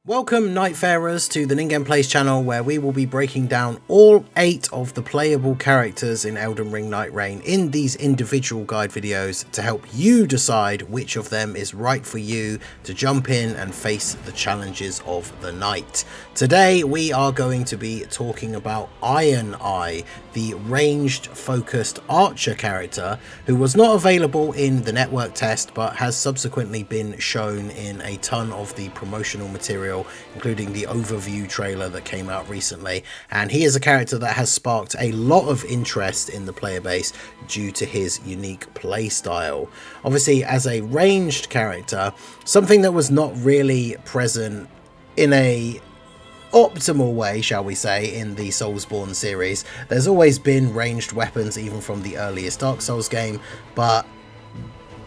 Welcome Nightfarers to the Ningen Plays channel, where we will be breaking down all 8 of the playable characters in Elden Ring Nightreign in these individual guide videos to help you decide which of them is right for you to jump in and face the challenges of the night. Today we are going to be talking about Ironeye, the ranged focused archer character who was not available in the network test but has subsequently been shown in a ton of the promotional material, including the overview trailer that came out recently, and he is a character that has sparked a lot of interest in the player base due to his unique play style. Obviously, as a ranged character, something that was not really present in a optimal way, shall we say, in the Soulsborne series. There's always been ranged weapons even from the earliest Dark Souls game, but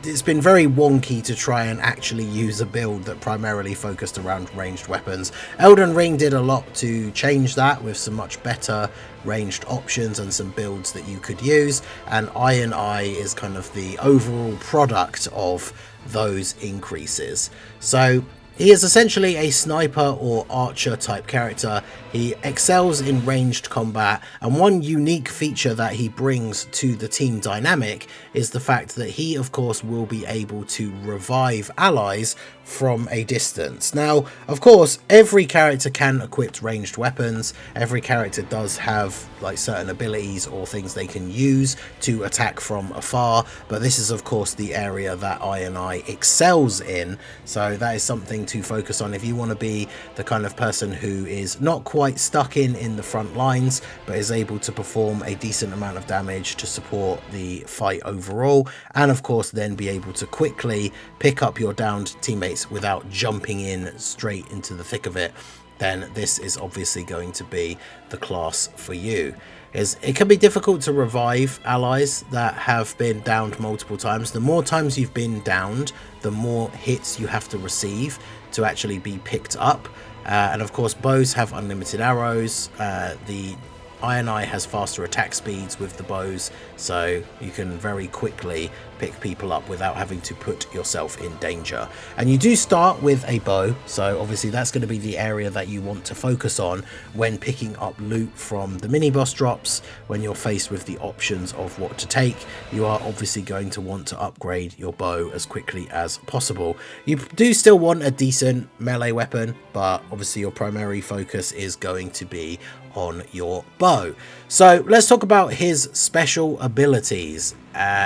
it's been very wonky to try and actually use a build that primarily focused around ranged weapons. Elden Ring did a lot to change that with some much better ranged options and some builds that you could use, and Ironeye is kind of the overall product of those increases. So he is essentially a sniper or archer type character. He excels in ranged combat, and one unique feature that he brings to the team dynamic is the fact that he of course will be able to revive allies from a distance. Now, of course, every character can equip ranged weapons. Every character does have like certain abilities or things they can use to attack from afar, but this is of course the area that Ironeye excels in, so that is something to focus on if you want to be the kind of person who is not quite stuck in the front lines but is able to perform a decent amount of damage to support the fight overall, and of course then be able to quickly pick up your downed teammates without jumping in straight into the thick of it. Then this is obviously going to be the class for you. It can be difficult to revive allies that have been downed multiple times. The more times you've been downed, the more hits you have to receive to actually be picked up. And of course, bows have unlimited arrows. The Ironeye has faster attack speeds with the bows, so you can very quickly pick people up without having to put yourself in danger. And you do start with a bow, so obviously that's going to be the area that you want to focus on when picking up loot from the mini boss drops. When you're faced with the options of what to take, you are obviously going to want to upgrade your bow as quickly as possible. You do still want a decent melee weapon, but obviously your primary focus is going to be on your bow. So let's talk about his special abilities.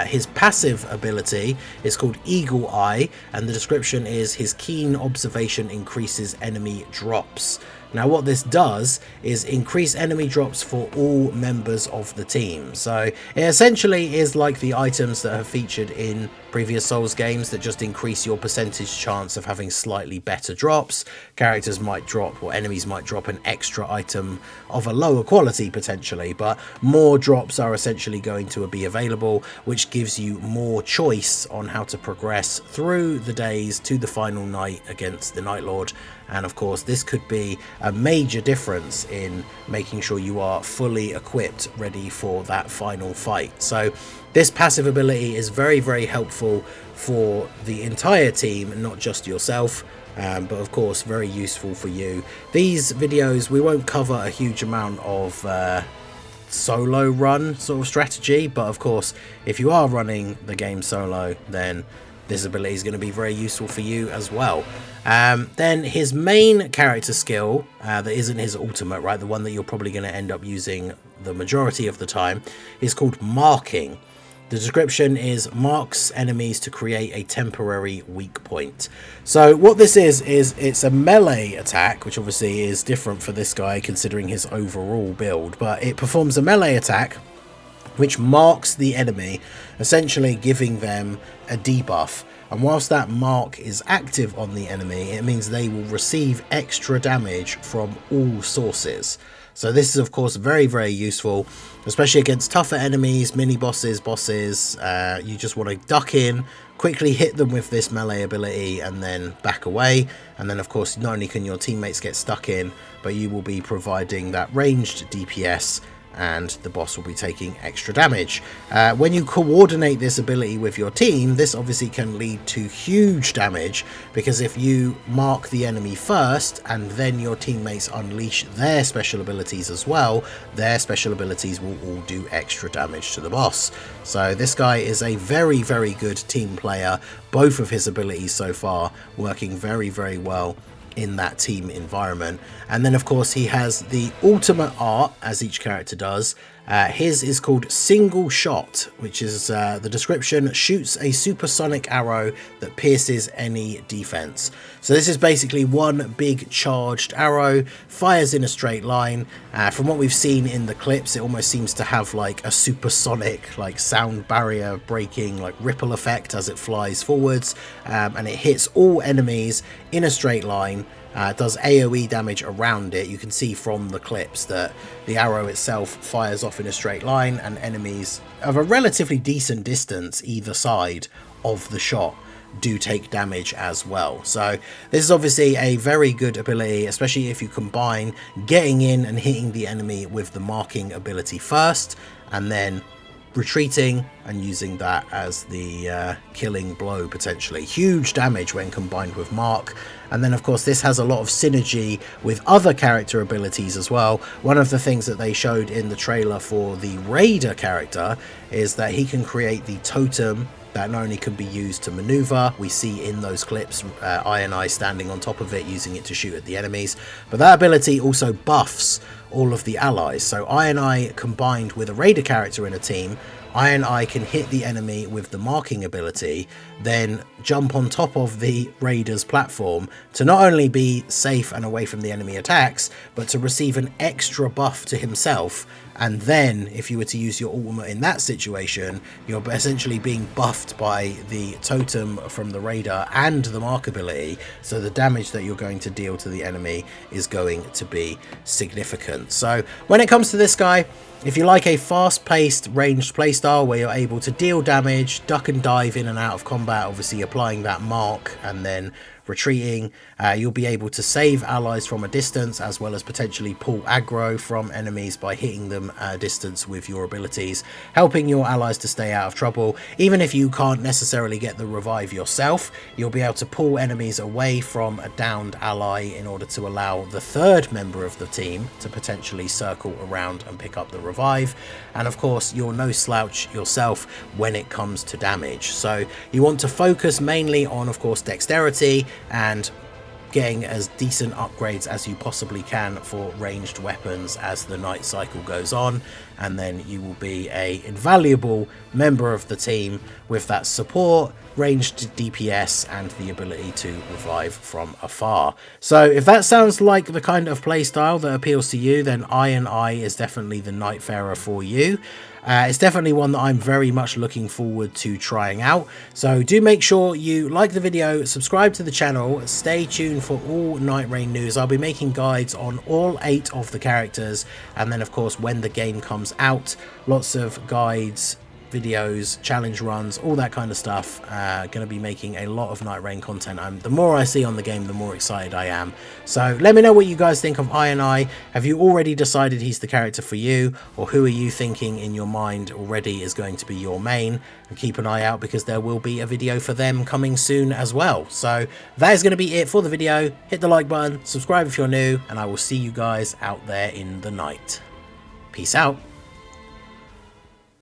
His passive ability is called Eagle Eye, and the description is his keen observation increases enemy drops. Now what this does is increase enemy drops for all members of the team. So it essentially is like the items that have featured in previous Souls games that just increase your percentage chance of having slightly better drops. Characters might drop, or enemies might drop, an extra item of a lower quality potentially, but more drops are essentially going to be available, which gives you more choice on how to progress through the days to the final night against the Night Lord. And of course this could be a major difference in making sure you are fully equipped, ready for that final fight. So this passive ability is very, very helpful for the entire team, not just yourself, but of course very useful for you. These videos, we won't cover a huge amount of solo run sort of strategy, but of course if you are running the game solo, then this ability is going to be very useful for you as well. Then his main character skill, that isn't his ultimate, right, the one that you're probably going to end up using the majority of the time, is called Marking. The description is marks enemies to create a temporary weak point. So what this is it's a melee attack, which obviously is different for this guy considering his overall build, but it performs a melee attack which marks the enemy, essentially giving them a debuff. And whilst that mark is active on the enemy, it means they will receive extra damage from all sources. So this is of course very, very useful, especially against tougher enemies, mini bosses, bosses. You just want to duck in, quickly hit them with this melee ability and then back away. And then of course not only can your teammates get stuck in, but you will be providing that ranged DPS and the boss will be taking extra damage. When you coordinate this ability with your team, this obviously can lead to huge damage, because if you mark the enemy first and then your teammates unleash their special abilities as well, their special abilities will all do extra damage to the boss. So this guy is a very, very good team player. Both of his abilities so far working very, very well in that team environment. And then of course he has the ultimate art, as each character does. His is called Single Shot, which is the description: shoots a supersonic arrow that pierces any defense. So this is basically one big charged arrow, fires in a straight line. From what we've seen in the clips, it almost seems to have like a supersonic, like sound barrier breaking, like ripple effect as it flies forwards, and it hits all enemies in a straight line. Does AoE damage around it. You can see from the clips that the arrow itself fires off in a straight line, and enemies of a relatively decent distance either side of the shot do take damage as well. So this is obviously a very good ability, especially if you combine getting in and hitting the enemy with the marking ability first, and then retreating and using that as the killing blow potentially. Huge damage when combined with mark. And then of course this has a lot of synergy with other character abilities as well. One of the things that they showed in the trailer for the Raider character is that he can create the totem that not only can be used to maneuver, we see in those clips Ironeye standing on top of it using it to shoot at the enemies, but that ability also buffs all of the allies. So Ironeye combined with a Raider character in a team, Ironeye can hit the enemy with the marking ability, then jump on top of the Raider's platform to not only be safe and away from the enemy attacks, but to receive an extra buff to himself. And then if you were to use your ultimate in that situation, you're essentially being buffed by the totem from the Raider and the mark ability, so the damage that you're going to deal to the enemy is going to be significant. So when it comes to this guy, if you like a fast-paced ranged playstyle where you're able to deal damage, duck and dive in and out of combat, obviously applying that mark and then retreating, you'll be able to save allies from a distance, as well as potentially pull aggro from enemies by hitting them at a distance with your abilities, helping your allies to stay out of trouble. Even if you can't necessarily get the revive yourself, you'll be able to pull enemies away from a downed ally in order to allow the third member of the team to potentially circle around and pick up the revive. And of course you're no slouch yourself when it comes to damage, so you want to focus mainly on, of course, dexterity and getting as decent upgrades as you possibly can for ranged weapons as the night cycle goes on, and then you will be a invaluable member of the team with that support, ranged DPS, and the ability to revive from afar. So if that sounds like the kind of playstyle that appeals to you, then Ironeye is definitely the Nightfarer for you. It's definitely one that I'm very much looking forward to trying out. So do make sure you like the video, subscribe to the channel, stay tuned for all Nightreign news. I'll be making guides on all 8 of the characters, and then of course when the game comes out, lots of guides, videos, challenge runs, all that kind of stuff. Going to be making a lot of Nightreign content. The more I see on the game, the more excited I am. So let me know what you guys think of Ironeye. Have you already decided he's the character for you, or who are you thinking in your mind already is going to be your main? And keep an eye out, because there will be a video for them coming soon as well. So that is going to be it for the video. Hit the like button, subscribe if you're new, and I will see you guys out there in the night. Peace out.